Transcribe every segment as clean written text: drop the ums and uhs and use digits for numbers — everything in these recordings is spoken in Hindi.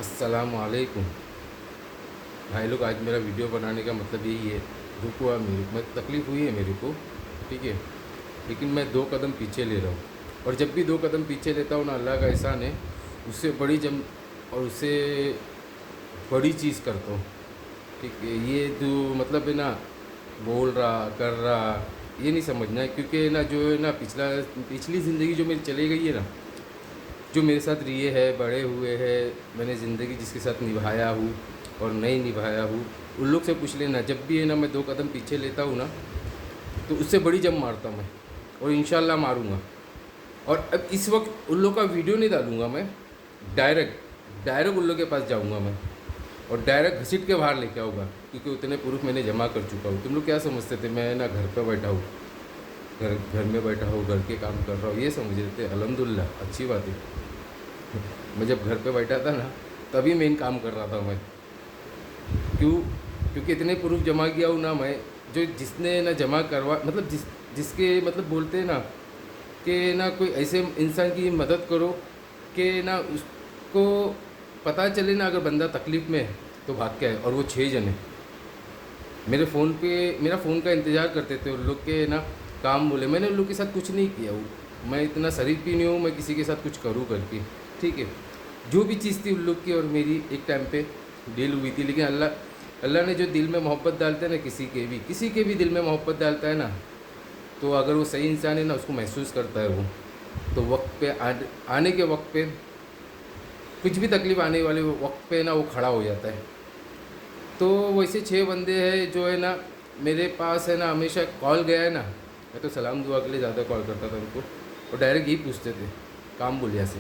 अस्सलाम वालेकुम भाई लोग। आज मेरा वीडियो बनाने का मतलब यही है। दुख हुआ मैं तकलीफ़ हुई है मेरे को, ठीक है। लेकिन मैं 2 कदम पीछे ले रहा हूँ, और जब भी 2 कदम पीछे लेता हूँ ना, अल्लाह का एहसान है, उससे बड़ी जम और उससे बड़ी चीज़ करता हूँ, ठीक है। ये जो मतलब है ना, बोल रहा कर रहा, ये नहीं समझना है, क्योंकि ना जो है ना, पिछली ज़िंदगी जो मेरी चली गई है ना, जो मेरे साथ रिए है, बड़े हुए हैं, मैंने ज़िंदगी जिसके साथ निभाया हूँ और नहीं निभाया हूँ, उन लोग से पूछ लेना। जब भी है ना मैं 2 कदम पीछे लेता हूँ ना, तो उससे बड़ी जंप मारता मैं, और इंशाल्लाह मारूँगा। और अब इस वक्त उन लोग का वीडियो नहीं डालूँगा मैं, डायरेक्ट डायरेक्ट उन लोग के पास जाऊँगा मैं, और डायरेक्ट घसीट के बाहर लेके आऊँगा, क्योंकि उतने प्रूफ मैंने जमा कर चुका हूँ। तुम लोग क्या समझते थे मैं ना घर पर बैठा हूँ, घर घर में बैठा हूँ, घर के काम कर रहा हूँ, ये समझ रहे थे। अल्हम्दुलिल्लाह, अच्छी बात है। मैं जब घर पे बैठा था ना, तभी मेन काम कर रहा था मैं। क्यों? क्योंकि इतने प्रूफ जमा किया हूँ ना मैं, जो जिसने ना जमा करवा मतलब जिसके मतलब बोलते हैं ना कि ना कोई ऐसे इंसान की मदद करो कि ना उसको पता चले ना, अगर बंदा तकलीफ़ में है तो भाग के आए। और वो 6 जने मेरे फ़ोन पे मेरा फ़ोन का इंतज़ार करते थे उन लोग के ना, काम बोले। मैंने उन लोग के साथ कुछ नहीं किया हूँ, मैं इतना शरीफ भी नहीं हूँ मैं किसी के साथ कुछ करूँ करके, ठीक है। जो भी चीज़ थी उन लोग की और मेरी एक टाइम पे डील हुई थी। लेकिन अल्लाह अल्लाह ने जो दिल में मोहब्बत डालते हैं ना, किसी के भी दिल में मोहब्बत डालता है ना, तो अगर वो सही इंसान है ना, उसको महसूस करता है वो, तो वक्त पे आने के वक्त पे, कुछ भी तकलीफ़ आने वाले वक्त पे ना, वो खड़ा हो जाता है। तो वैसे 6 बंदे हैं जो है ना मेरे पास है ना, हमेशा कॉल गया है ना, मैं तो सलाम दुआ के लिए ज़्यादा कॉल करता था उनको, और डायरेक्ट यही पूछते थे काम बोलिया से।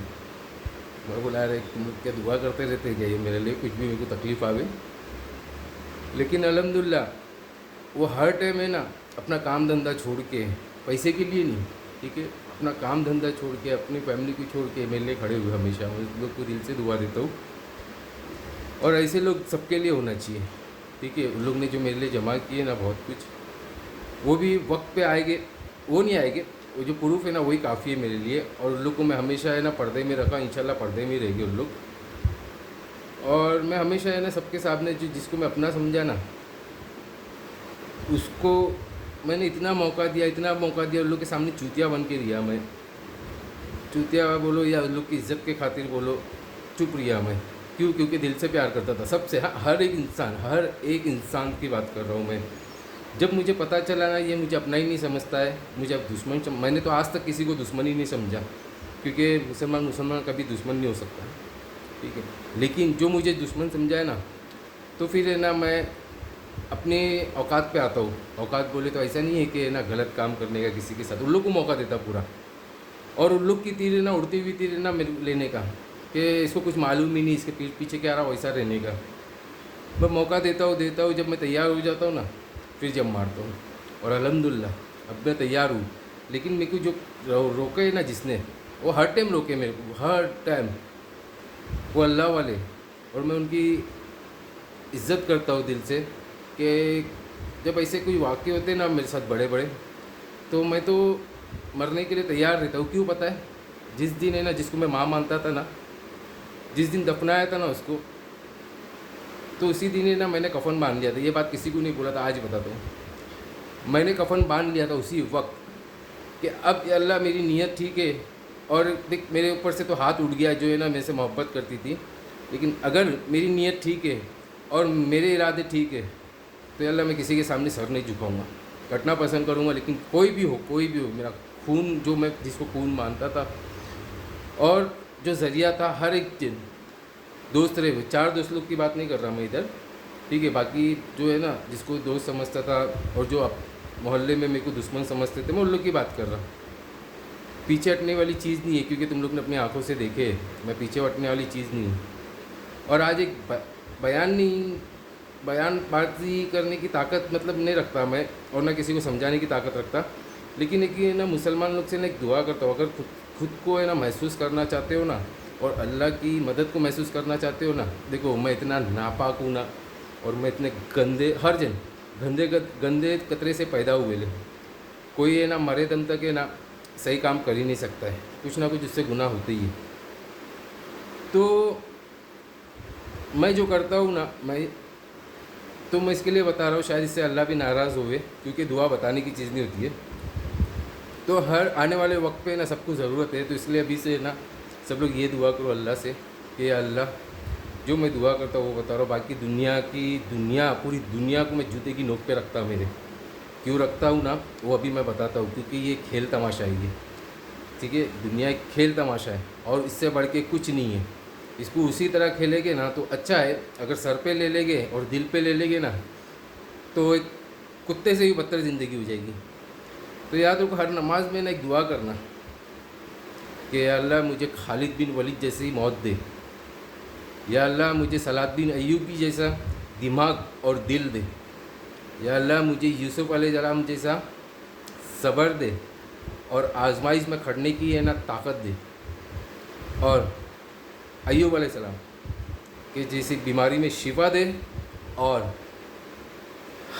मैं बोला, अरे तुम लोग क्या दुआ करते रहते क्या ये मेरे लिए, कुछ भी मेरे को तकलीफ़ आवे। लेकिन अल्हम्दुलिल्लाह, वो हर टाइम है ना, अपना काम धंधा छोड़ के, पैसे के लिए नहीं, ठीक है, अपना काम धंधा छोड़ के, अपनी फैमिली को छोड़ के मेरे लिए खड़े हुए हमेशा। मैं उस लोग को दिल से दुआ देता हूँ, और ऐसे लोग सबके लिए होना चाहिए, ठीक है। उन लोग ने जो मेरे लिए जमा किए ना बहुत कुछ, वो भी वक्त पे आएंगे, वो नहीं आएंगे, वो जो प्रूफ है ना वही काफ़ी है मेरे लिए। और उन लोग को मैं हमेशा है ना पर्दे में रखा, इंशाल्लाह पर्दे में ही रहेंगे उन लोग। और मैं हमेशा है ना सबके सामने, जो जिसको मैं अपना समझा ना, उसको मैंने इतना मौका दिया उन लोग के सामने, चूतिया बन के रिया मैं। चूतिया बोलो या उन लोग की इज्जत के खातिर बोलो, चुप रिया मैं। क्यों? क्योंकि दिल से प्यार करता था सबसे, हाँ, हर एक इंसान की बात कर रहा हूँ मैं। जब मुझे पता चला ना ये मुझे अपना ही नहीं समझता है, मुझे अब मैंने तो आज तक किसी को दुश्मन ही नहीं समझा, क्योंकि मुसलमान कभी दुश्मन नहीं हो सकता, ठीक है। लेकिन जो मुझे दुश्मन समझा है ना, तो फिर है ना मैं अपने औकात पे आता हूँ। औकात बोले तो ऐसा नहीं है कि ना गलत काम करने का किसी के साथ, उन लोग को मौका देता पूरा। और उन लोग की तीर है ना, उड़ती हुई तीर है ना मेरे लेने का, कि इसको कुछ मालूम ही नहीं, इसके पीछे क्या रहा, वैसा रहने का। मैं मौका देता हूँ, जब मैं तैयार हो जाता हूँ ना, फिर जब मारता हूँ। और अल्हम्दुलिल्लाह अब मैं तैयार हूँ। लेकिन मेरे को जो रोके है ना जिसने, वो हर टाइम रोके मेरे को, हर टाइम, वो अल्लाह वाले। और मैं उनकी इज़्ज़त करता हूँ दिल से, कि जब ऐसे कोई वाक़ये होते हैं ना मेरे साथ बड़े बड़े, तो मैं तो मरने के लिए तैयार रहता हूँ। क्यों पता है? जिस दिन है ना, जिसको मैं माँ मानता था ना, जिस दिन दफनाया था ना उसको, तो उसी दिन है ना मैंने कफ़न बांध लिया था। ये बात किसी को नहीं बोला था, आज बताता हूँ। मैंने कफ़न बांध लिया था उसी वक्त, कि अब या अल्लाह मेरी नीयत ठीक है। और देख, मेरे ऊपर से तो हाथ उठ गया जो है ना मेरे से मोहब्बत करती थी, लेकिन अगर मेरी नीयत ठीक है और मेरे इरादे ठीक है, तो या अल्लाह मैं किसी के सामने सर नहीं झुकाऊंगा, कटना पसंद करूंगा। लेकिन कोई भी हो, मेरा खून, जो मैं जिसको खून मानता था, और जो ज़रिया था, हर एक दिन दोस्त रहे हुए, 4 दोस्त लोग की बात नहीं कर रहा मैं इधर, ठीक है। बाकी जो है ना, जिसको दोस्त समझता था, और जो अब मोहल्ले में मेरे को दुश्मन समझते थे, मैं उन लोग की बात कर रहा हूँ। पीछे हटने वाली चीज़ नहीं है, क्योंकि तुम लोग ने अपनी आंखों से देखे है, मैं पीछे हटने वाली चीज़ नहीं हूँ। और आज एक बयान नहीं, बयानबाजी करने की ताकत मतलब नहीं रखता मैं, और ना किसी को समझाने की ताकत रखता। लेकिन एक ये ना, मुसलमान लोग से ना एक दुआ करता हूँ, अगर खुद को है ना महसूस करना चाहते हो ना, और अल्लाह की मदद को महसूस करना चाहते हो ना, देखो मैं इतना नापाक हूँ ना, और मैं इतने गंदे, हर जन गंदे कतरे से पैदा हुए ले। कोई है ना मरे दम तक है ना सही काम कर ही नहीं सकता है, कुछ ना कुछ उससे गुनाह होते ही है। तो मैं जो करता हूँ ना, मैं इसके लिए बता रहा हूँ, शायद इससे अल्लाह भी नाराज़ होवे, क्योंकि दुआ बताने की चीज़ नहीं होती है। तो हर आने वाले वक्त पे ना सबको ज़रूरत है, तो इसलिए अभी से ना सब लोग ये दुआ करो अल्लाह से कि अल्लाह, जो मैं दुआ करता हूँ वो बता रहा हूँ। बाकी पूरी दुनिया को मैं जूते की नोक पे रखता हूँ मेरे। क्यों रखता हूँ ना, वो अभी मैं बताता हूँ, क्योंकि ये खेल तमाशा है ये, ठीक है। दुनिया एक खेल तमाशा है और इससे बढ़ के कुछ नहीं है। इसको उसी तरह खेलेंगे ना तो अच्छा है, अगर सर पे ले लेंगे और दिल पे ले लेंगे ना तो एक कुत्ते से भी बदतर ज़िंदगी हो जाएगी। तो याद रखो, हर नमाज में ना एक दुआ करना कि अल्लाह मुझे खालिद बिन वलीद जैसी मौत दे, या अल्लाह मुझे सलाहुद्दीन अय्यूबी जैसा दिमाग और दिल दे, या अल्लाह मुझे यूसुफ अलैहिस्सलाम जैसा सब्र दे और आजमाइश में खड़ने की है ना ताकत दे, और अय्यूब अलैहिस्सलाम कि जैसी बीमारी में शिफा दे, और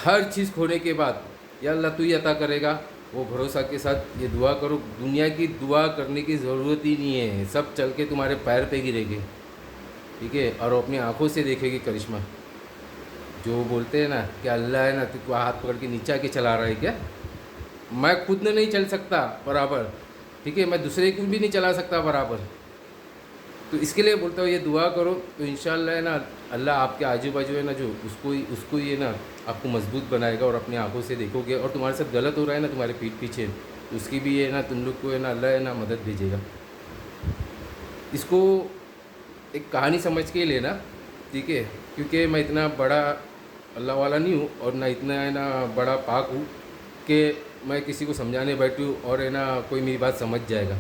हर चीज़ खोने के बाद या अल्लाह तू ही अता करेगा, वो भरोसा के साथ ये दुआ करो। दुनिया की दुआ करने की ज़रूरत ही नहीं है, सब चल के तुम्हारे पैर पे गिरेंगे, ठीक है, और अपनी आंखों से देखेगी करिश्मा। जो बोलते हैं ना कि अल्लाह है ना तुझको हाथ पकड़ के नीचे आके चला रहा है क्या, मैं खुद ने नहीं चल सकता बराबर, ठीक है, मैं दूसरे को भी नहीं चला सकता बराबर। तो इसके लिए बोलता हूँ ये दुआ करो, तो इंशाअल्लाह है ना अल्लाह आपके आजू बाजू है ना जो उसको ये ना आपको मजबूत बनाएगा, और अपनी आंखों से देखोगे, और तुम्हारे साथ गलत हो रहा है ना तुम्हारे पीठ पीछे, तो उसकी भी है ना तुम लोग को है ना अल्लाह है ना मदद भेजेगा। इसको एक कहानी समझ के ही लेना, ठीक है, क्योंकि मैं इतना बड़ा अल्लाह वाला नहीं हूँ और ना इतना है ना बड़ा पाक हूँ कि मैं किसी को समझाने बैठूँ और है ना कोई मेरी बात समझ जाएगा,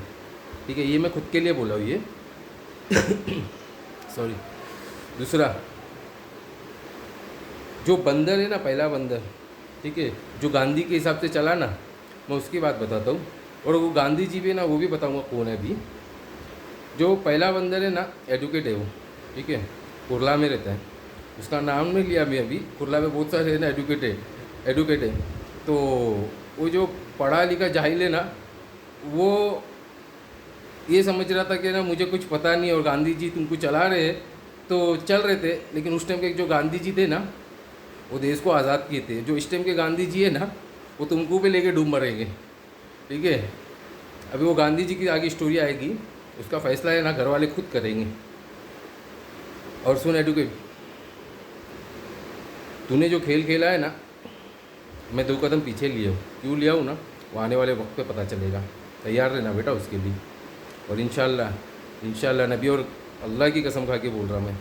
ठीक है। ये मैं खुद के लिए बोला हूँ ये सॉरी। दूसरा, जो बंदर है ना, पहला बंदर, ठीक है, जो गांधी के हिसाब से चला ना, मैं उसकी बात बताता हूँ, और वो गांधी जी भी ना वो भी बताऊँगा कौन है अभी। जो पहला बंदर है ना एडवोकेट है वो, ठीक है, कुरला में रहता है, उसका नाम नहीं लिया मैं अभी, कुरला में बहुत सारे है ना एडवोकेट है। तो वो जो पढ़ा लिखा जाहिल है ना, वो ये समझ रहा था कि ना मुझे कुछ पता नहीं और गांधी जी तुमको चला रहे हैं, तो चल रहे थे। लेकिन उस टाइम के जो गांधी जी थे ना, वो देश को आज़ाद किए थे। जो इस टाइम के गांधी जी है ना, वो तुमको भी लेके डूब मरेंगे, ठीक है। अभी वो गांधी जी की आगे स्टोरी आएगी, उसका फैसला है ना घर वाले खुद करेंगे। और सुन एडवोकेट, तूने जो खेल खेला है ना, मैं 2 कदम पीछे लिया हूँ। क्यों लिया हूँ ना, वो आने वाले वक्त पे पता चलेगा। तैयार रहना बेटा उसके लिए। और इंशाल्लाह नबी और अल्लाह की कसम खा के बोल रहा मैं,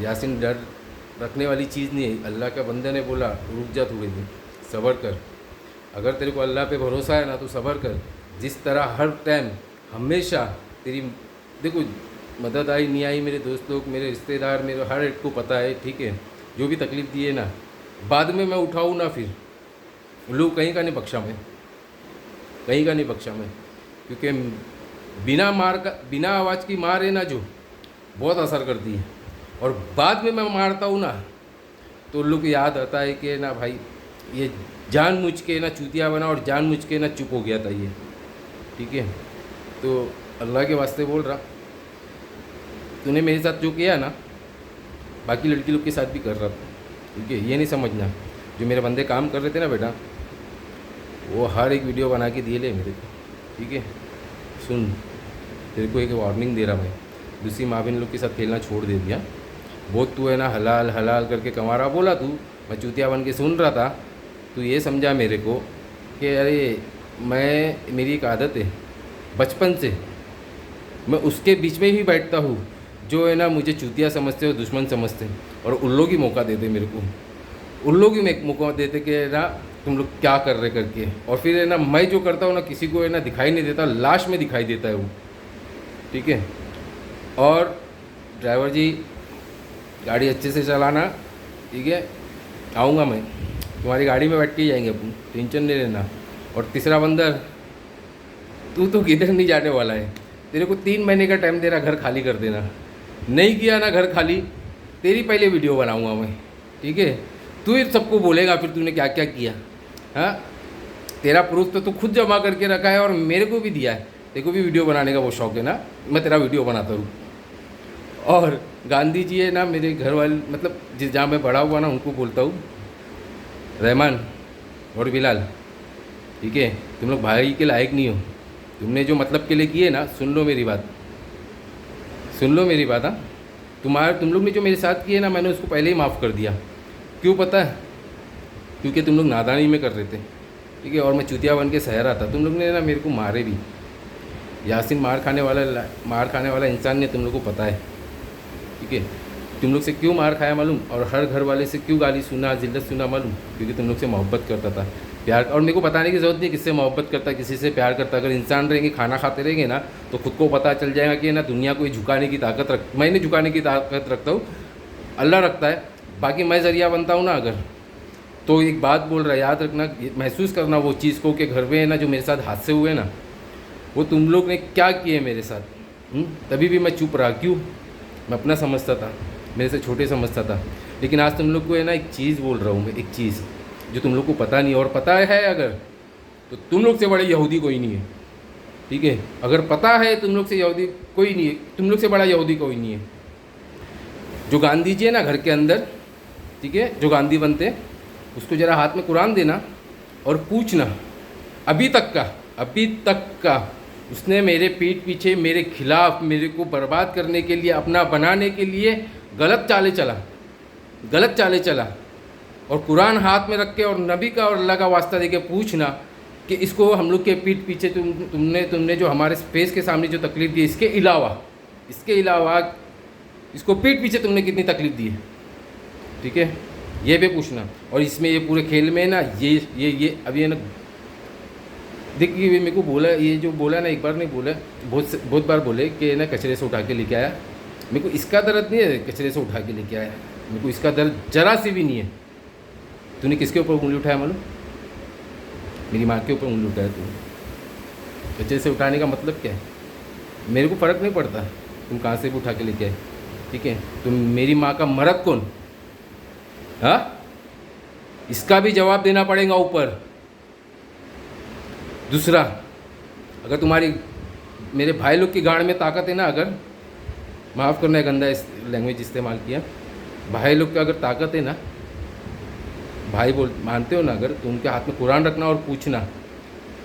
यासीन डर रखने वाली चीज़ नहीं है। अल्लाह का बंदे ने बोला रुक जा थोड़ी देर, सब्र कर। अगर तेरे को अल्लाह पे भरोसा है ना तो सब्र कर। जिस तरह हर टाइम हमेशा तेरी देखो मदद आई नहीं आई, मेरे दोस्त लोग, मेरे रिश्तेदार, मेरे हर एक को पता है, ठीक है। जो भी तकलीफ़ दी है ना, बाद में मैं उठाऊँ ना, फिर लोग कहीं का नहीं बख्शा मैं, कहीं का नहीं बख्शा मैं। क्योंकि बिना आवाज़ की मार है ना जो बहुत असर करती है, और बाद में मैं मारता हूँ ना तो लोग को याद आता है कि ना भाई ये जानबूझ के ना चूतिया बना और जानबूझ के ना चुप हो गया था ये, ठीक है। तो अल्लाह के वास्ते बोल रहा, तूने मेरे साथ जो किया ना बाकी लड़की लोग के साथ भी कर रहा था, ठीक है। ये नहीं समझना जो मेरे बंदे काम कर रहे थे ना बेटा, वो हर एक वीडियो बना के दिए ले मेरे को, ठीक है। सुन, तेरे को एक वार्निंग दे रहा मैं, दूसरी माँ बहन लोग के साथ खेलना छोड़ दे दिया। बहुत तू है ना हलाल हलाल करके कमा रहा बोला तू, मैं चूतिया बन के सुन रहा था। तू ये समझा मेरे को कि अरे मेरी एक आदत है बचपन से, मैं उसके बीच में ही बैठता हूँ जो है ना मुझे चूतिया समझते और दुश्मन समझते, और उन लोग ही मौका देते मेरे को, उन लोग ही मौका देते कि ना तुम लोग क्या कर रहे करके। और फिर है ना मैं जो करता हूँ ना किसी को है ना दिखाई नहीं देता, लाश में दिखाई देता है वो, ठीक है। और ड्राइवर जी गाड़ी अच्छे से चलाना, ठीक है, आऊँगा मैं, तुम्हारी गाड़ी में बैठ के ही जाएंगे अपन, टेंशन नहीं लेना। और तीसरा बंदर, तू तो किधर नहीं जाने वाला है, तेरे को 3 महीने का टाइम दे रहा, घर खाली कर देना। नहीं किया ना घर खाली, तेरी पहले वीडियो बनाऊँगा मैं, ठीक है। तू ही सबको बोलेगा फिर तूने क्या क्या किया। हाँ, तेरा प्रूफ तो तू खुद जमा करके रखा है और मेरे को भी दिया है। तेरे को भी वीडियो बनाने का वो शौक है ना, मैं तेरा वीडियो बनाता हूँ। और गांधी जी है ना, मेरे घर वाले मतलब जिस जहाँ मैं बड़ा हुआ ना उनको बोलता हूँ, रहमान और बिलाल, ठीक है, तुम लोग भाई के लायक नहीं हो। तुमने जो मतलब के लिए किए ना, सुन लो मेरी बात, सुन लो मेरी बात। हाँ, तुम लोग ने जो मेरे साथ किए ना, मैंने उसको पहले ही माफ़ कर दिया। क्यों पता है? क्योंकि तुम लोग नादानी में कर रहे थे, ठीक है, और मैं चूतिया बन के सह रहा था। तुम लोग ने ना मेरे को मारे भी। यासीन मार खाने वाला इंसान ने, तुम लोग को पता है, ठीक है। तुम लोग से क्यों मार खाया मालूम, और हर घर वाले से क्यों गाली सुना, जिल्लत सुना मालूम? क्योंकि तुम लोग से मोहब्बत करता था, प्यार। और मेरे को बताने की ज़रूरत नहीं किससे मोहब्बत करता, किसी से प्यार करता। अगर इंसान रहेंगे, खाना खाते रहेंगे ना, तो खुद को पता चल जाएगा कि ना दुनिया को झुकाने की ताकत मैं नहीं झुकाने की ताकत रखता हूँ, अल्लाह रखता है। बाकी मैं ज़रिया बनता हूँ ना अगर, तो एक बात बोल रहा है, याद रखना, महसूस करना वो चीज़ को कि घर में है ना जो मेरे साथ हादसे हुए ना, वो तुम लोग ने क्या किए मेरे साथ। तभी भी मैं चुप रहा। क्यों? मैं अपना समझता था, मेरे से छोटे समझता था। लेकिन आज तुम लोग को है ना एक चीज़ बोल रहा हूँ मैं, एक चीज़ जो तुम लोग को पता नहीं, और पता है अगर, तो तुम लोग से बड़े यहूदी कोई नहीं है, ठीक है। अगर पता है तुम लोग से यहूदी कोई नहीं है, तुम लोग से बड़ा यहूदी कोई नहीं है। जो गांधी जी है ना घर के अंदर, ठीक है, जो गांधी बनते, उसको ज़रा हाथ में कुरान देना और पूछना, अभी तक का उसने मेरे पीठ पीछे मेरे खिलाफ, मेरे को बर्बाद करने के लिए, अपना बनाने के लिए गलत चाले चला। और कुरान हाथ में रख के और नबी का और अल्लाह का वास्ता दे के पूछना कि इसको हम लोग के पीठ पीछे तुमने जो हमारे फेस के सामने जो तकलीफ़ दी, इसके अलावा इसको पीठ पीछे तुमने कितनी तकलीफ़ दी है, ठीक है, ये भी पूछना। और इसमें ये पूरे खेल में ना ये अभी है ना, देखिए मेरे को बोला, ये जो बोला ना, एक बार नहीं बोला, बहुत बार बोले कि ना कचरे से उठा के लेके आया। मेरे को इसका दर्द नहीं है कचरे से उठा के लेके आया, मेरे को इसका दर्द जरा से भी नहीं है। तूने किसके ऊपर उंगली उठाया मालूम? मेरी माँ के ऊपर उंगली उठाया तूने। कचरे से उठाने का मतलब क्या है? मेरे को फ़र्क नहीं पड़ता तुम कहाँ से भी उठा के लेके आए, ठीक है। तुम मेरी माँ का मर्द कौन? हाँ, इसका भी जवाब देना पड़ेगा ऊपर। दूसरा, अगर तुम्हारी मेरे भाई लोग की गाड़ में ताकत है ना, अगर, माफ़ करना है गंदा लैंग्वेज इस्तेमाल किया, भाई लोग की अगर ताकत है ना, भाई मानते हो ना अगर, तो उनके हाथ में कुरान रखना और पूछना,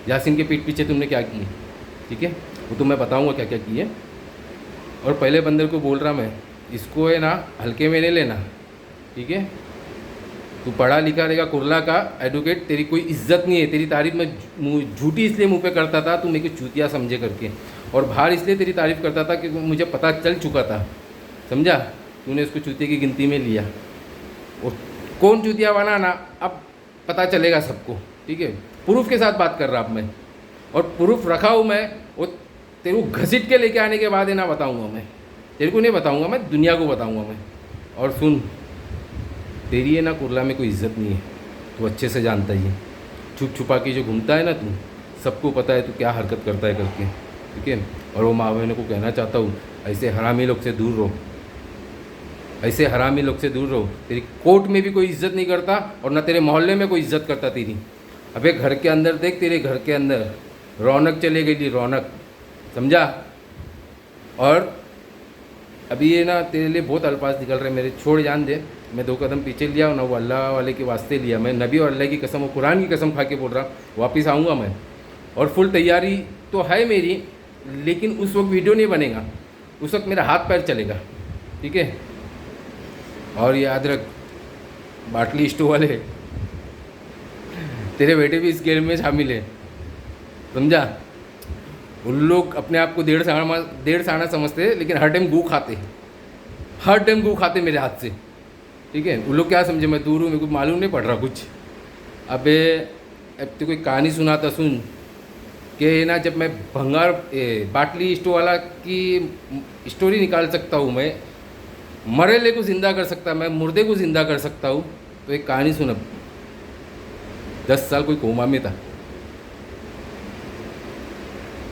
यासीन के पीठ पीछे तुमने क्या किए, ठीक है, वो तो मैं बताऊंगा क्या क्या किए। और पहले बंदर को बोल रहा मैं, इसको है ना हल्के में नहीं लेना, ठीक है। तू पढ़ा लिखा रहेगा, कुरला का एडवोकेट, तेरी कोई इज्जत नहीं है। तेरी तारीफ मैं झूठी इसलिए मुंह पे करता था, तू मेरे को चूतिया समझे करके, और बाहर इसलिए तेरी तारीफ़ करता था कि मुझे पता चल चुका था, समझा। तूने उसको चूतिया की गिनती में लिया, और कौन चूतिया बना ना, अब पता चलेगा सबको, ठीक है। प्रूफ के साथ बात कर रहा अब मैं, और प्रूफ रखा हूँ मैं, वो तेरे को घसीट के लेके आने के बाद है ना बताऊँगा मैं, तेरे को नहीं बताऊँगा मैं, दुनिया को बताऊँगा मैं। और सुन, तेरी है ना कुरला में कोई इज्जत नहीं है, तू अच्छे से जानता ही है। छुप छुपा के जो घूमता है ना तू, सबको पता है तू क्या हरकत करता है करके, ठीक है। और वो माँ बहनों को कहना चाहता हूँ, ऐसे हरामी लोग से दूर रहो, ऐसे हरामी लोग से दूर रहो। तेरी कोर्ट में भी कोई इज्जत नहीं करता, और ना तेरे मोहल्ले में कोई इज्जत करता तेरी। अबे घर के अंदर देख, तेरे घर के अंदर रौनक चले गई, रौनक, समझा। और अभी ये ना तेरे लिए बहुत अल्फाज निकल रहे मेरे, छोड़, जान दे। मैं 2 कदम पीछे लिया ना, वो अल्लाह वाले के वास्ते लिया, मैं नबी और अल्लाह की कसम और कुरान की कसम खा के बोल रहा, वापस आऊँगा मैं। और फुल तैयारी तो है मेरी, लेकिन उस वक्त वीडियो नहीं बनेगा, उस वक्त मेरा हाथ पैर चलेगा, ठीक है। और याद रख, बाटली स्टोव वाले, तेरे बेटे भी इस गेम में शामिल है, समझा। उन लोग अपने आप को डेढ़ साना समझते हैं, लेकिन हर टाइम गू खाते मेरे हाथ से, ठीक है। उन लोग क्या समझे मैं दूर हूँ, मेरे को मालूम नहीं पड़ रहा कुछ। अबे अब तो कोई कहानी सुनाता सुन, कि ना जब मैं बाटली स्टोव वाला की स्टोरी निकाल सकता हूँ, मैं मरेले को ज़िंदा कर सकता, मैं मुर्दे को ज़िंदा कर सकता हूँ, तो एक कहानी सुन। 10 साल कोई कोमा में था,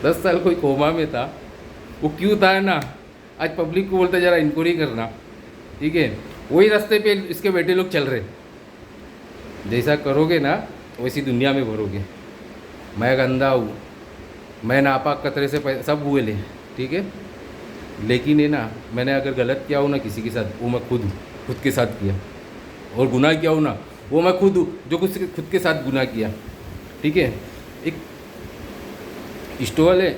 10 साल कोई कोमा में था। वो क्यों था ना, आज पब्लिक को बोलता जरा इंक्वायरी करना, ठीक है। वही रास्ते पे इसके बेटे लोग चल रहे, जैसा करोगे ना वैसी दुनिया में भरोगे। मैं गंदा हूँ, मैं नापाक कतरे से सब हुए ले, ठीक है। लेकिन है ना, मैंने अगर गलत किया हो ना किसी के साथ, वो मैं खुद के साथ किया, और गुनाह किया हो ना, वो मैं खुद हूँ जो खुद के साथ गुनाह किया। ठीक है। एक स्टोव वाले,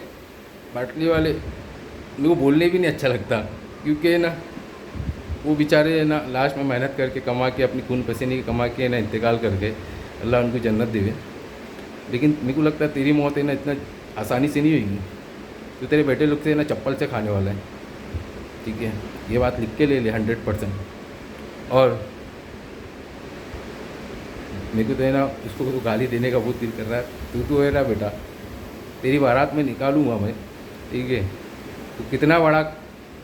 बाटली वाले, मेरे को बोलने भी नहीं अच्छा लगता, क्योंकि ना वो बेचारे है ना लास्ट में मेहनत करके कमा के, अपनी खून पसीने की कमा के ना इंतकाल कर गए, अल्लाह उनको जन्नत देवे। लेकिन मेरे को लगता है तेरी मौत है ना इतना आसानी से नहीं होगी, तो तेरे बेटे लोग से ना चप्पल से खाने वाला है। ठीक है, ये बात लिख के ले ले 100%। और मेरे को तो है ना उसको तो गाली देने का बहुत दिल कर रहा है। तू है ना बेटा, तेरी बारात में निकालूंगा मैं। ठीक है, तो कितना बड़ा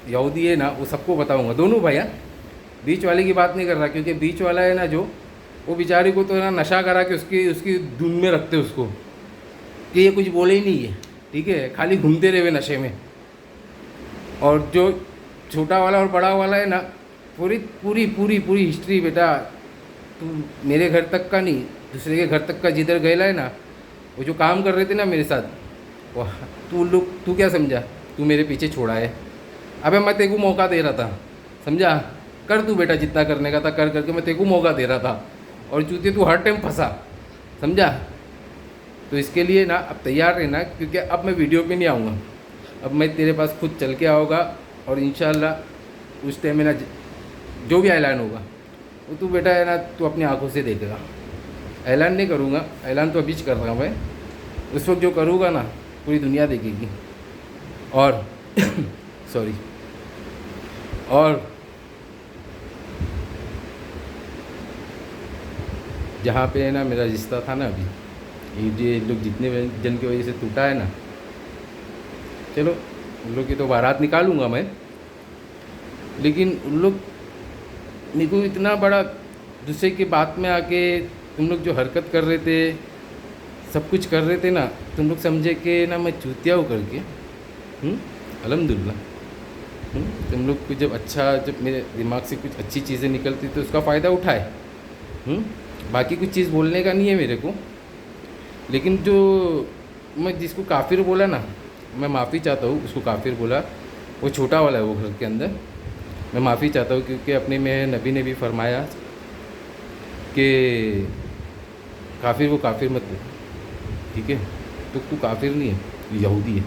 यहूदी है ना वो सबको बताऊंगा, दोनों भाई। हाँ, बीच वाले की बात नहीं कर रहा, क्योंकि बीच वाला है ना जो, वो बेचारे को तो है ना नशा करा के उसकी धुन में रखते उसको, कि ये कुछ बोले ही नहीं है। ठीक है, खाली घूमते रहे नशे में। और जो छोटा वाला और बड़ा वाला है ना, पूरी पूरी पूरी पूरी हिस्ट्री बेटा, तू मेरे घर तक का नहीं, दूसरे के घर तक का जिधर गया है ना, वो जो काम कर रहे थे ना मेरे साथ, वो तू क्या समझा, तू मेरे पीछे छोड़ा है। अबे मैं तेरे को मौका दे रहा था, समझा, कर तू बेटा जितना करने का था कर करके मैं तेरे को मौका दे रहा था, और चूतिए तू हर टाइम फंसा, समझा। तो इसके लिए ना अब तैयार रहना, क्योंकि अब मैं वीडियो पे नहीं आऊँगा, अब मैं तेरे पास खुद चल के आऊँगा, और इंशाल्लाह उस टाइम में ना जो भी ऐलान होगा वो तू बेटा है ना तू अपनी आंखों से देखेगा। ऐलान नहीं करूँगा, ऐलान तो अभी कर रहा हूँ मैं, उस वक्त जो करूँगा ना पूरी दुनिया देखेगी। और सॉरी, और जहाँ पे है ना मेरा रिश्ता था ना, अभी ये लोग जितने जन की वजह से टूटा है ना, चलो उन लोग की तो बारात निकालूंगा मैं, लेकिन उन लोग मेरे को इतना बड़ा दूसरे की बात में आके तुम लोग जो हरकत कर रहे थे, सब कुछ कर रहे थे ना, तुम लोग समझे कि ना मैं चूतिया हूँ करके। अल्हम्दुलिल्लाह, तुम लोग को जब मेरे दिमाग से कुछ अच्छी चीज़ें निकलती तो उसका फ़ायदा उठाए। बाकी कुछ चीज़ बोलने का नहीं है मेरे को, लेकिन जो मैं जिसको काफिर बोला ना, मैं माफ़ी चाहता हूँ, उसको काफिर बोला, वो छोटा वाला है वो घर के अंदर, मैं माफ़ी चाहता हूँ, क्योंकि अपने में नबी ने भी फरमाया कि काफिर वो काफिर मत बोल। ठीक है, तो तू काफिर नहीं है, तू यहूदी है।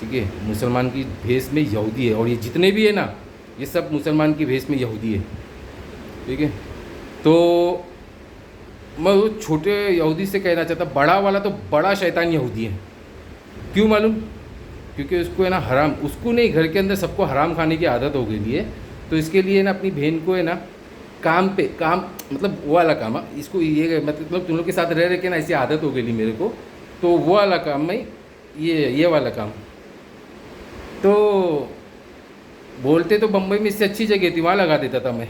ठीक है, मुसलमान की भेष में यहूदी है, और ये जितने भी है ना ये सब मुसलमान की भेष में यहूदी है। ठीक है, तो मैं वो छोटे यहूदी से कहना चाहता, बड़ा वाला तो बड़ा शैतान यहूदी है। क्यों मालूम? क्योंकि उसको है ना हराम, उसको नहीं, घर के अंदर सबको हराम खाने की आदत हो गई है, तो इसके लिए ना अपनी बहन को है ना काम मतलब वो वाला काम, इसको ये मतलब तुम लोग के साथ रह के ना ऐसी आदत हो गई मेरे को, तो वो वाला काम में ये वाला काम, तो बोलते तो बम्बई में इससे अच्छी जगह थी, वहाँ लगा देता था मैं,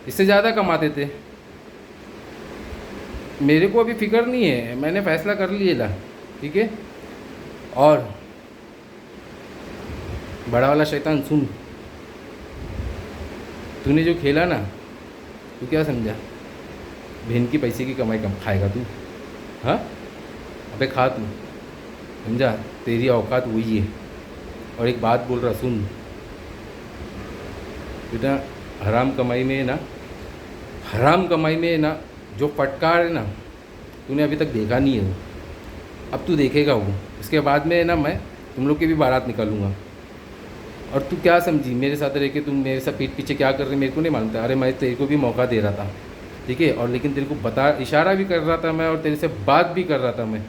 इससे ज़्यादा कमाते थे। मेरे को अभी फिक्र नहीं है, मैंने फ़ैसला कर लिया ला। ठीक है, और बड़ा वाला शैतान सुन, तूने जो खेला ना, तू क्या समझा बहन की पैसे की कमाई कम खाएगा तू? हाँ, अबे खा तू, समझा, तेरी औकात वही है। और एक बात बोल रहा सुन बेटा, हराम कमाई में है ना जो फटकार है ना, तूने अभी तक देखा नहीं है वो, अब तू देखेगा वो। इसके बाद में है ना मैं तुम लोग की भी बारात निकालूंगा। और तू क्या समझी मेरे साथ रह के, तुम मेरे साथ पीठ पीछे क्या कर रहे मेरे को नहीं मालूम। अरे मैं तेरे को भी मौका दे रहा था, ठीक है, और लेकिन तेरे को इशारा भी कर रहा था मैं, और तेरे से बात भी कर रहा था मैं।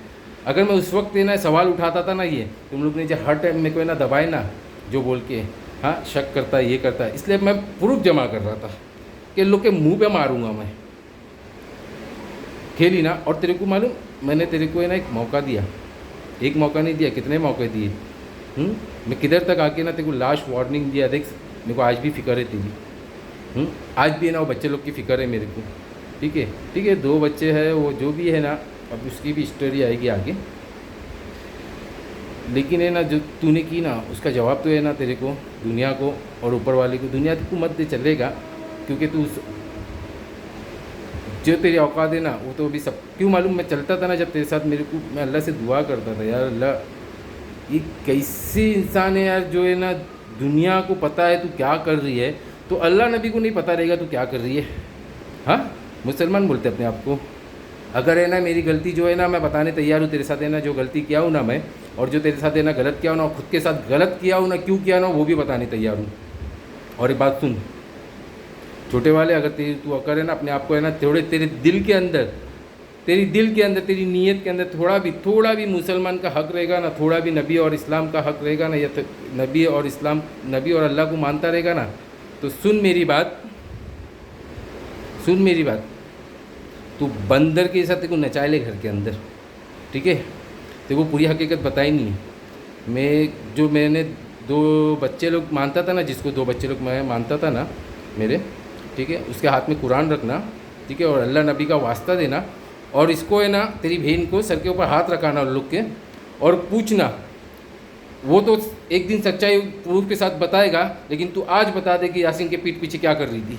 अगर मैं उस वक्त ना सवाल उठाता था ना, ये तुम लोग ने जो हर टाइम मेरे को ना दबाए ना, जो बोल के हाँ शक करता है, ये करता है, इसलिए मैं प्रूफ जमा कर रहा था कि लोग के मुंह पे मारूंगा मैं। खेली ना, और तेरे को मालूम, मैंने तेरे को है ना एक मौका दिया, एक मौका नहीं दिया, कितने मौके दिए। मैं किधर तक आके ना तेरे को लास्ट वार्निंग दिया। देख मेरे को आज भी फिक्र है तेरी, आज भी है ना वो बच्चे लोग की फ़िक्र है मेरे को। ठीक है, ठीक है, 2 बच्चे हैं, वो जो भी है ना, अब उसकी भी स्टोरी आएगी आगे। लेकिन है ना जो तूने की ना, उसका जवाब तो है ना तेरे को, दुनिया को और ऊपर वाले को। दुनिया को मत दे चलेगा, क्योंकि तू जो तेरी औकात है ना वो तो अभी सब, क्यों मालूम, मैं चलता था ना जब तेरे साथ, मेरे को मैं अल्लाह से दुआ करता था, यार अल्लाह ये कैसी इंसान है यार, जो है ना दुनिया को पता है तू क्या कर रही है, तो अल्लाह नबी को नहीं पता रहेगा तू क्या कर रही है। हाँ, मुसलमान बोलते अपने आप को। अगर है ना मेरी गलती जो है ना मैं बताने तैयार हूँ तेरे साथ, है ना जो गलती किया हूँ ना मैं, और जो तेरे साथ है ना गलत किया हूँ ना, खुद के साथ गलत किया हूँ ना, क्यों किया ना, वो भी बताने तैयार हूँ। और एक बात सुन छोटे वाले, अगर तू अगर है ना अपने आप को है ना थोड़े तेरे दिल के अंदर, तेरी दिल के अंदर, तेरी नीयत के अंदर थोड़ा भी मुसलमान का हक रहेगा ना, थोड़ा भी नबी और इस्लाम का हक रहेगा ना, या नबी और इस्लाम, नबी और अल्लाह को मानता रहेगा ना, तो सुन मेरी बात, सुन मेरी बात, तू बंदर के साथ तेरे को नचा ले घर के अंदर, ठीक है। तेरे को पूरी हकीकत बताई नहीं है। मैंने 2 बच्चे लोग मानता था ना, जिसको 2 बच्चे लोग मैं मानता था ना मेरे, ठीक है, उसके हाथ में कुरान रखना, ठीक है, और अल्लाह नबी का वास्ता देना, और इसको है ना तेरी बहन को सर के ऊपर हाथ रखाना लोग के, और पूछना, वो तो एक दिन सच्चाई प्रूफ के साथ बताएगा, लेकिन तू आज बता दे कि यासीन के पीठ पीछे क्या कर रही थी।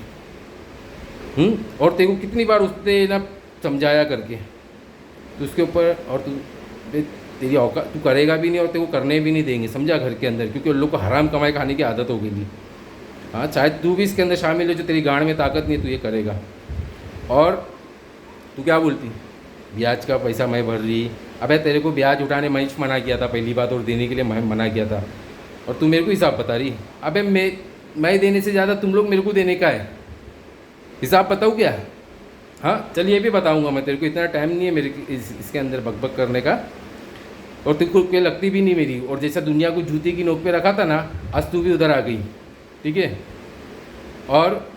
और तेरे को कितनी बार उसने ना समझाया करके, तो उसके ऊपर, और तू तेरी औकात, तू करेगा भी नहीं और तेरे को करने भी नहीं देंगे, समझा, घर के अंदर, क्योंकि उन लोग को हराम कमाई खाने की आदत हो गई थी। हाँ, शायद तू भी इसके अंदर शामिल है, जो तेरी गांड में ताकत नहीं है, तू ये करेगा। और तू क्या बोलती, ब्याज का पैसा मैं भर रही, अबे तेरे को ब्याज उठाने मैं मना किया था पहली बात, और देने के लिए मैं मना किया था, और तू मेरे को हिसाब बता रही। अबे मैं देने से ज़्यादा तुम लोग मेरे को देने का है, हिसाब बताऊँ क्या। हाँ चल, ये भी बताऊँगा मैं तेरे को, इतना टाइम नहीं है मेरे इसके अंदर बकबक करने का, और तेरे को कोई लगती भी नहीं मेरी, और जैसा दुनिया को जूते की नोक पे रखा था ना, आज तू भी उधर आ गई, ठीक है। और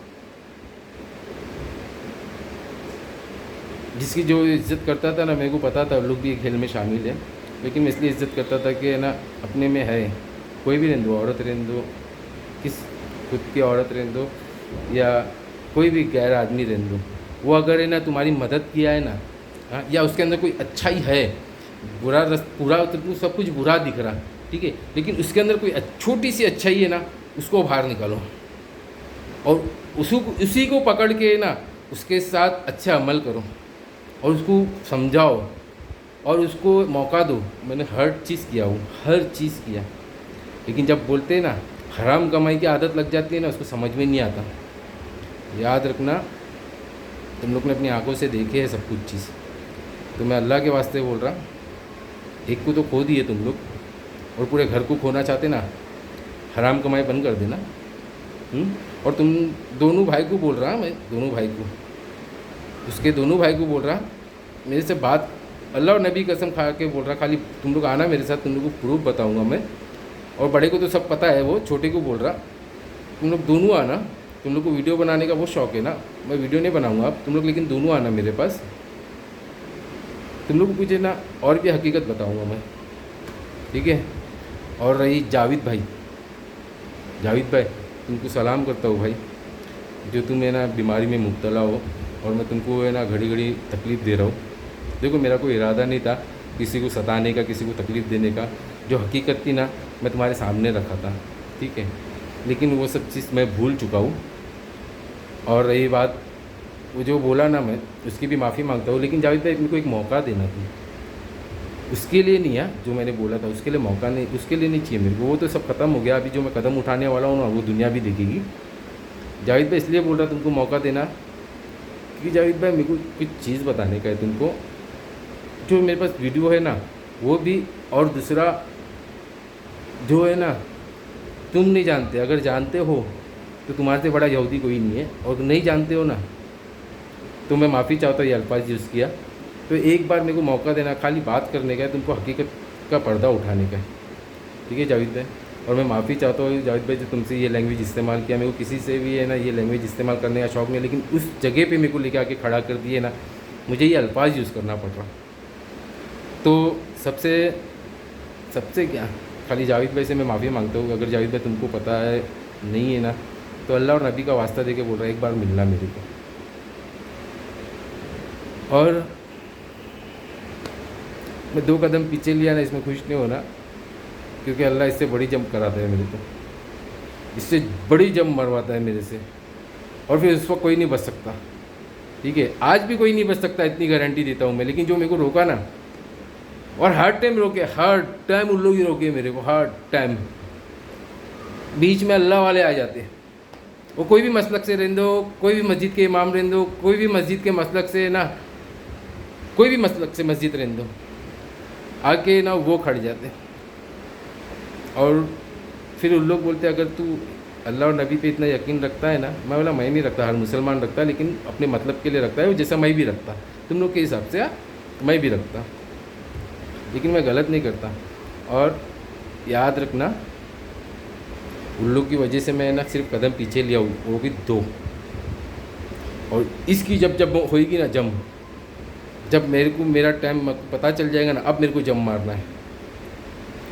जिसकी जो इज़्ज़त करता था ना, मेरे को पता था लोग भी खेल में शामिल है, लेकिन मैं इसलिए इज़्ज़त करता था कि ना अपने में है, कोई भी रहने दो, औरत रहने दो, किस खुद की औरत रहने दो, या कोई भी गैर आदमी रहने दो, वो अगर है ना तुम्हारी मदद किया है ना, हाँ, या उसके अंदर कोई अच्छाई है, पूरा तो सब कुछ बुरा दिख रहा, ठीक है, लेकिन उसके अंदर कोई छोटी सी अच्छाई है ना, उसको बाहर निकालो, और उसी को पकड़ के ना उसके साथ अच्छा अमल करो, और उसको समझाओ, और उसको मौका दो। मैंने हर चीज़ किया हूँ, हर चीज़ किया, लेकिन जब बोलते हैं ना हराम कमाई की आदत लग जाती है ना, उसको समझ में नहीं आता। याद रखना, तुम लोग ने अपनी आंखों से देखे है सब कुछ चीज़, तो मैं अल्लाह के वास्ते बोल रहा, एक को तो खो दिए तुम लोग, और पूरे घर को खोना चाहते ना, हराम कमाई बंद कर देना। और तुम दोनों भाई को बोल रहा, मैं दोनों भाई को, उसके दोनों भाई को बोल रहा, मेरे से बात, अल्लाह और नबी कसम खा के बोल रहा, खाली तुम लोग आना मेरे साथ, तुम लोग को प्रूफ बताऊंगा मैं, और बड़े को तो सब पता है, वो छोटे को बोल रहा तुम लोग दोनों आना, तुम लोग को वीडियो बनाने का बहुत शौक है ना, मैं वीडियो नहीं बनाऊंगा अब तुम लोग, लेकिन दोनों आना मेरे पास, तुम लोग को पूछे ना और भी हकीकत बताऊंगा मैं, ठीक है। और रही जावेद भाई, तुमको सलाम करता हूँ भाई, जो तुम है ना बीमारी में मुब्तला हो, और मैं तुमको है ना घड़ी घड़ी तकलीफ़ दे रहा हूँ। देखो मेरा कोई इरादा नहीं था किसी को सताने का, किसी को तकलीफ़ देने का, जो हकीकत थी ना मैं तुम्हारे सामने रखा था, ठीक है, लेकिन वो सब चीज़ मैं भूल चुका हूँ। और रही बात वो जो बोला ना, मैं उसकी भी माफ़ी मांगता हूँ, लेकिन जावेद भाई मेरे को एक मौका देना तुम, उसके लिए नहीं है जो मैंने बोला था, उसके लिए मौका नहीं, उसके लिए नहीं चाहिए मेरे को, वो तो सब ख़त्म हो गया, अभी जो मैं कदम उठाने वाला हूँ ना वो दुनिया भी देखेगी। जावेद भाई इसलिए बोल रहा तुमको मौका देना, क्योंकि जावेद भाई मेरे को कुछ चीज़ बताने का है तुमको, जो मेरे पास वीडियो है ना वो भी, और दूसरा जो है ना तुम नहीं जानते, अगर जानते हो तो तुम्हारे से बड़ा यहूदी कोई नहीं है, और नहीं जानते हो ना तो मैं माफ़ी चाहता हूँ, ये अल्फाज यूज़ किया, तो एक बार मेरे को मौका देना, खाली बात करने का है, तुमको हकीकत का पर्दा उठाने का है, ठीक है जावेद भाई। और मैं माफ़ी चाहता हूँ जावेद भाई, जो तुमसे ये लैंग्वेज इस्तेमाल किया, मेरे को किसी से भी है ना ये लैंग्वेज इस्तेमाल करने का शौक़ नहीं, लेकिन उस जगह पे मेरे को लेके आके खड़ा कर दिए ना, मुझे ये अल्फाज यूज़ करना पड़ रहा। तो सबसे क्या, खाली जावेद भाई से मैं माफ़ी मांगता हूँ, अगर जावेद भाई तुमको पता है नहीं है ना, तो अल्लाह और नबी का वास्ता दे के बोल रहा है, एक बार मिलना मेरे को। और मैं 2 कदम पीछे लिया ना, इसमें खुश नहीं होना, क्योंकि अल्लाह इससे बड़ी जंप कराता है मेरे को, इससे बड़ी जंप मरवाता है मेरे से, और फिर उस वक्त कोई नहीं बच सकता, ठीक है। आज भी कोई नहीं बच सकता, इतनी गारंटी देता हूँ मैं, लेकिन जो मेरे को रोका ना, और हर टाइम रोके, हर टाइम उन लोग ही रोके मेरे को, हर टाइम। बीच में अल्लाह वाले आ जाते हैं, वो कोई भी मसलक से रहने दो, कोई भी मस्जिद के इमाम रहने दो, कोई भी मस्जिद के मसलक से ना, कोई भी मसलक से मस्जिद रहने दो, आके ना वो खड़ जाते। और फिर उन लोग बोलते अगर तू अल्लाह और नबी पे इतना यकीन रखता है ना, मैं बोला मैं नहीं रखता, हर मुसलमान रखता है, लेकिन अपने मतलब के लिए रखता है, जैसा मैं भी रखता, तुम लोग के हिसाब से मैं भी रखता, लेकिन मैं गलत नहीं करता। और याद रखना, उन लोग की वजह से मैं ना सिर्फ कदम पीछे लिया हूँ, वो भी 2। और इसकी जब होएगी ना जब मेरे को मेरा टाइम पता चल जाएगा ना, अब मेरे को जम मारना है,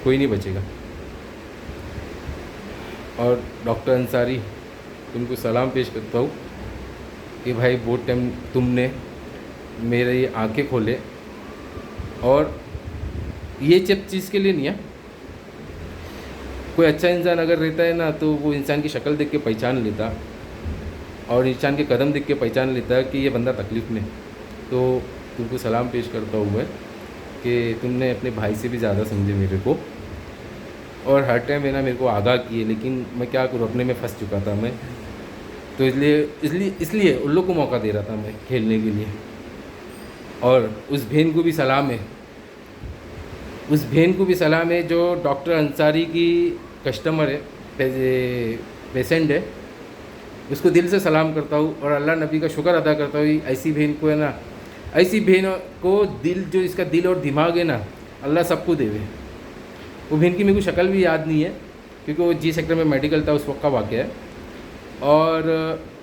कोई नहीं बचेगा। और डॉक्टर अंसारी, तुमको सलाम पेश करता हूँ कि भाई बहुत टाइम तुमने मेरे ये आंखें खोले, और ये चीज़ के लिए नहीं है। कोई अच्छा इंसान अगर रहता है ना, तो वो इंसान की शक्ल देख के पहचान लेता, और इंसान के कदम देख के पहचान लेता है कि ये बंदा तकलीफ़ में। तो तुमको सलाम पेश करता हूँ मैं कि तुमने अपने भाई से भी ज़्यादा समझे मेरे को, और हर टाइम है ना मेरे को आगाह किए, लेकिन मैं क्या करूँ, अपने में फंस चुका था मैं। तो इसलिए उन लोग को मौका दे रहा था मैं खेलने के लिए। और उस बहन को भी सलाम है, उस बहन को भी सलाम है जो डॉक्टर अंसारी की कस्टमर है, पेशेंट है, उसको दिल से सलाम करता हूँ। और अल्लाह नबी का शुक्र अदा करता हूँ, ऐसी बहन को है ना, ऐसी बहन को दिल, जो इसका दिल और दिमाग है ना, अल्लाह सबको देवे। वो बहन की मेरे को शक्ल भी याद नहीं है, क्योंकि वो जी सेक्टर में मेडिकल था उस वक्त का वाक़या है। और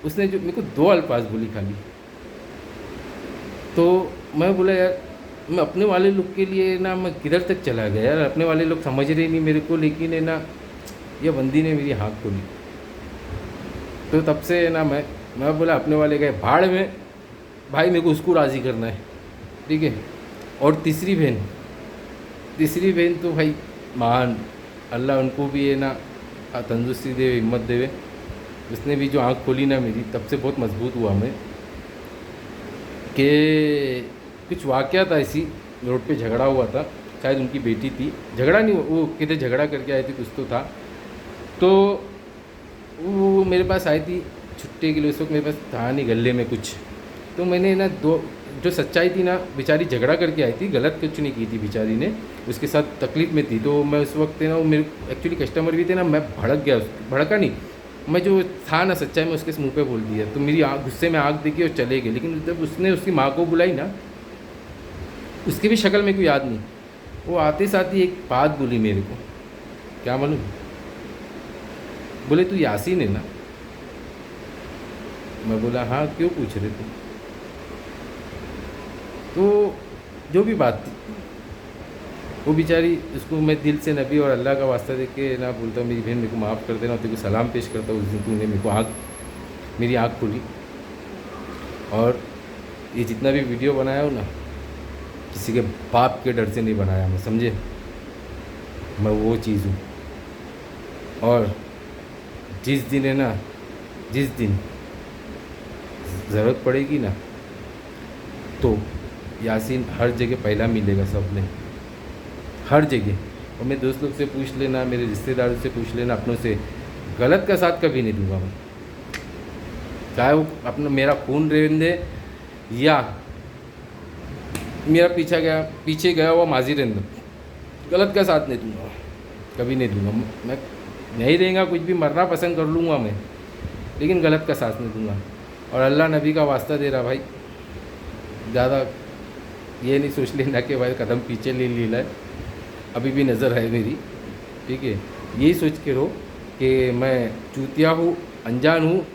उसने जो मेरे को 2 अल्फाज बोली खाली, तो मैं बोला यार, मैं अपने वाले लोग के लिए ना मैं किधर तक चला गया यार, अपने वाले लोग समझ रहे नहीं मेरे को, लेकिन है ना ये बंदी ने मेरी हाथ खोली। तो तब से है ना मैं बोला अपने वाले गए भाड़ में, भाई मेरे को उसको राज़ी करना है, ठीक है। और तीसरी बहन तो भाई महान, अल्लाह उनको भी है ना तंदुरुस्ती देवे, हिम्मत देवे। उसने भी जो आँख खोली ना मेरी, तब से बहुत मजबूत हुआ मैं। कि कुछ वाक़या था, ऐसी रोड पे झगड़ा हुआ था, शायद उनकी बेटी थी, झगड़ा नहीं, वो किधर झगड़ा करके आई थी, कुछ तो था। तो वो मेरे पास आई थी छुट्टी के लिए, उस वक्त मेरे पास था नहीं गले में कुछ। तो मैंने ना जो सच्चाई थी ना, बेचारी झगड़ा करके आई थी, गलत कुछ नहीं की थी बेचारी ने, उसके साथ तकलीफ़ में थी। तो मैं उस वक्त ना, वो मेरे एक्चुअली कस्टमर भी थे ना, मैं भड़क गया, भड़का नहीं, मैं जो था ना सच्चाई में उसके मुंह पे बोल दिया। तो मेरी गुस्से में आँख देखी और चले गए। लेकिन जब उसने उसकी माँ को बुलाई ना, उसकी भी शक्ल मेरे को याद नहीं, वो आते साथ ही एक बात बोली मेरे को, क्या मालूम, बोले तू यासीन है ना। मैं बोला हाँ, क्यों पूछ रहे थे। तो जो भी बात थी, वो बेचारी, उसको मैं दिल से नबी और अल्लाह का वास्ता दे के ना बोलता हूँ, मेरी बहन मेरे को माफ़ कर देना, तेरे को सलाम पेश करता हूँ, उस दिन तूने मेरे को मेरी आँख खोली। और ये जितना भी वीडियो बनाया हो ना, किसी के बाप के डर से नहीं बनाया मैं, समझे, मैं वो चीज़ हूँ। और जिस दिन है ना, जिस दिन ज़रूरत पड़ेगी ना, तो यासीन हर जगह पहला मिलेगा, सब में, हर जगह। और मेरे दोस्त लोग से पूछ लेना, मेरे रिश्तेदारों से पूछ लेना, अपनों से, गलत का साथ कभी नहीं दूंगा मैं, चाहे वो अपना मेरा खून रहने दे या मेरा पीछे गया हुआ माजी रहने दो, गलत का साथ नहीं दूंगा, कभी नहीं दूंगा मैं। नहीं रहेगा कुछ भी, मरना पसंद कर लूँगा मैं, लेकिन गलत का साथ नहीं दूंगा। और अल्लाह नबी का वास्ता दे रहा भाई, ज़्यादा ये नहीं सोच लेना कि भाई कदम पीछे ले लेना है, अभी भी नज़र है मेरी, ठीक है। यही सोच के रहो कि मैं चूतिया हूँ, अनजान हूँ,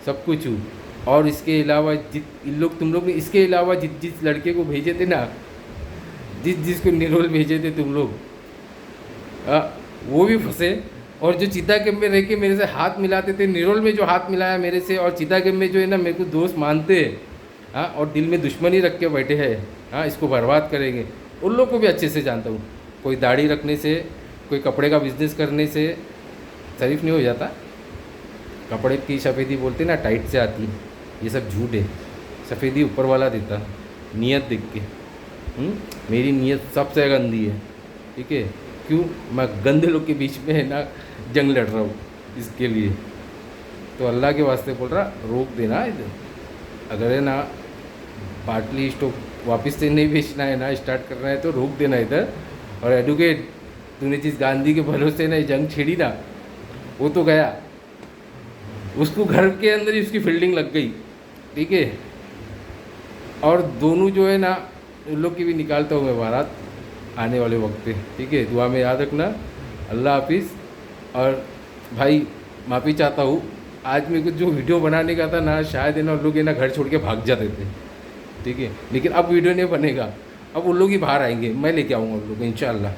सब कुछ हूँ। और इसके अलावा तुम लोग ने इसके अलावा जिस लड़के को भेजे थे ना, जिसको निरोल भेजे थे तुम लोग, वो भी फंसे। और जो चिता गेम में रह के मेरे से हाथ मिलाते थे, निरोल में जो हाथ मिलाया मेरे से, और चिता गेम में जो है ना मेरे को दोस्त मानते हैं, हाँ, और दिल में दुश्मनी रख के बैठे हैं, हाँ, इसको बर्बाद करेंगे, उन लोग को भी अच्छे से जानता हूँ। कोई दाढ़ी रखने से, कोई कपड़े का बिजनेस करने से शरीफ नहीं हो जाता। कपड़े की सफ़ेदी बोलते ना, टाइट से आती, ये सब झूठ है। सफ़ेदी ऊपर वाला देता, नियत देख के। मेरी नीयत सबसे गंदी है, ठीक है। क्यों? मैं गंदे लोग के बीच में है ना जंग लड़ रहा हूँ इसके लिए। तो अल्लाह के वास्ते बोल रहा, रोक देना इधर। अगर है ना पाटली स्टॉक वापस से नहीं बेचना है ना, स्टार्ट करना है तो रोक देना इधर। और एडवोकेट, तूने जिस गांधी के भरोसे ना ये जंग छेड़ी ना, वो तो गया, उसको घर के अंदर ही उसकी फील्डिंग लग गई, ठीक है। और दोनों जो है ना, उन लोग की भी निकालता हूँ मैं बारात आने वाले वक्त पे, ठीक है। दुआ में याद रखना। अल्लाह हाफिज़। और भाई माफ़ी चाहता हूँ, आज मेरे को जो वीडियो बनाने का था ना, शायद है ना उन लोग है ना घर छोड़ के भाग जाते थे, ठीक है। लेकिन अब वीडियो नहीं बनेगा, अब उन लोग ही बाहर आएंगे, मैं लेके आऊँगा उन लोग को इंशाअल्लाह।